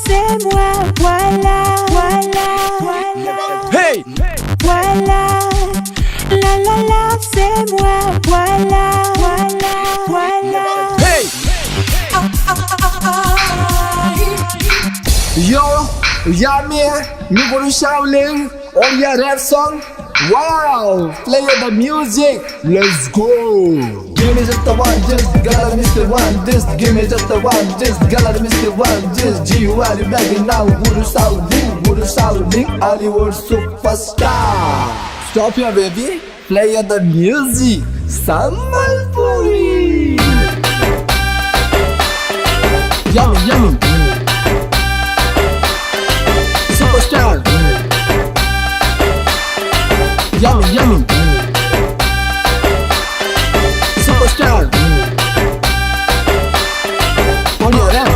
c'est moi, voilà, voilà, voilà. Hey! Voilà, la, c'est moi, voilà, voilà, voilà. Hey! Yo, Yamir, Nuguru Shaolin, oh yeah, that song. Wow, play the music, let's go. Give me just the one, just gotta miss the one, just give me just the one, just gotta miss the one, just G.U.R. back now, Guru Shaolin, Hollywood superstar. Stop here, baby, play the music, Sambalpuri. Yummy, yummy. Superstar. Yummy, yummy. Superstar. On your left.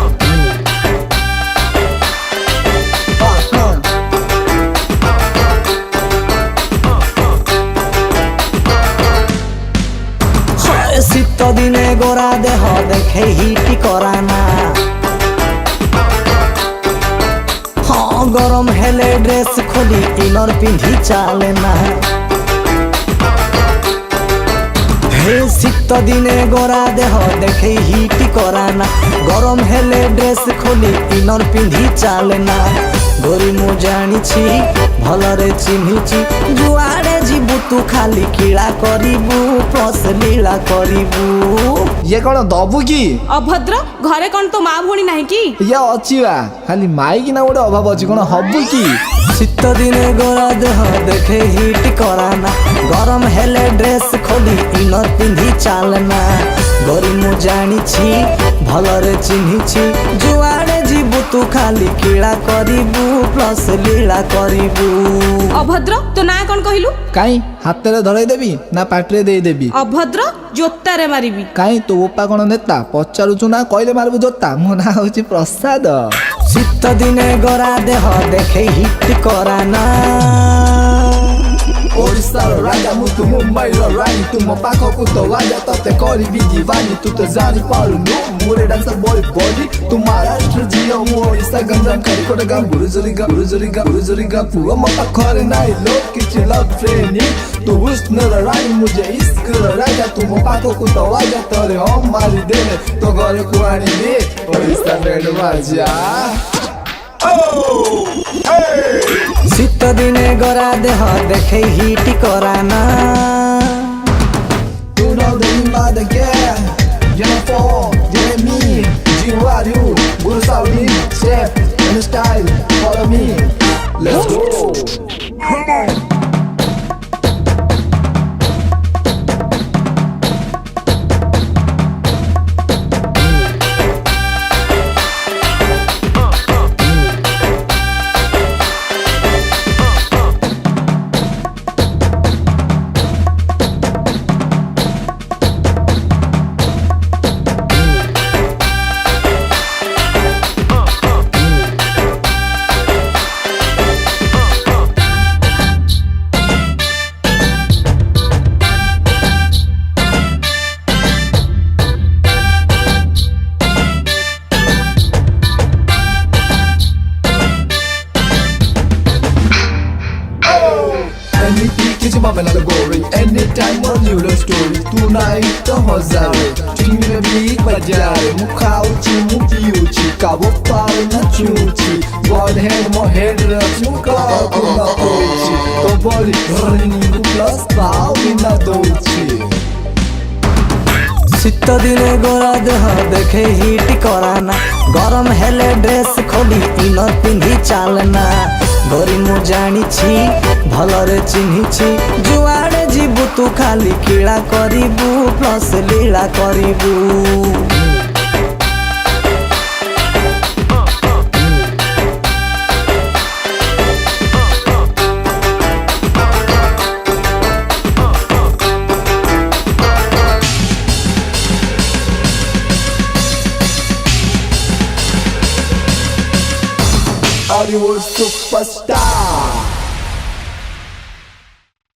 শীত দিনে গোরা দেহ দেখে হিটি করা না গরম হেলে dress খুলি ইনর পিন্ধি চালে না হে শীত দিনে গোরা দেহ দেখে হিটি করা না গরম হেলে ড্রেস খুলি ইনর পিন্ধি চালে না গরি মু জানিছি ভলরে চিহ্নিছি যুଆড়ে ଯିବୁ ତୁ ଖାଲି କିଳା କରିବୁ ପ୍ଲସ୍ ଲୀଳା କରିବୁ ये कौन दबु की अभद्र घरे कौन तो माँ भौणी नहीं कि ये अच्छी बा खाली माई की ना गोटे अभाव अच्छी कौन हबु की শীত দিনে গোরা দেহ দেখে হিট করা না গরম হেলে ড্রেস খোলি ইনর পিন্ধি চালে না গরি মু জানিছি ভলরে চিহ্নিছি যুଆড়ে ଯିବୁ ତୁ ଖାଲି କିଳା କରିବୁ ପ୍ଲସ୍ ଲୀଳା କରିବୁ अभद्र तो ना कौन कहलु काई हाथ रे धरई देबी ना पाटरे दे देबी अभद्र जोतारे मारिबी काई तो ओपा कोन नेता पचारुचु ना कहले मारबु जोता मो ना होची प्रसाद শীত দিনে গোরা দেহ দেখে হিট করা না ओडिसार राजा मुतु मुंबई रो रानी तु मो पाखो को तो वाजा तते करी बिजी वानी तु तो जानी पालु नो मोरे डांसर बॉय बॉडी तु महाराष्ट्र जियो मो ओडिसा गंजाम करी कोटे गम गुरुजरी गा पुवा मो पाखरे नाई लोक किछि लव ट्रेनिंग तु उष्ण रानी मुझे इश्क राजा तु मो पाखो को तो वाजा तोरे हम मारी दे तो घरे कुआनी दे ओडिसा बैंड बाजा শীত দিনে গোরা দেহ দেখে হিট করা না You know the name of the girl. You're my phone, you're me. G.U.R. Guru Shaolin, chef, and the style. Follow me. Let's go. Come on. Anytime on you the story tonight the hozare Chimi big bajare Mukauchi mukiuchi Kabo paro na chuchi God head mo head rush Mukau na oichi To body running plus bow in a dochi শীত দিনে গোরা দেহ দেখে hit করা না গরম হেলে dress খোলি ইনর পিন্ধি চালে না গরি মু জানিছি ভলরে চিহ্নিছি যুଆড়ে ଯିବୁ ତୁ ଖାଲି କିଳା କରିବୁ ପ୍ଲସ୍ ଲୀଳା କରିବୁ Hollywood superstar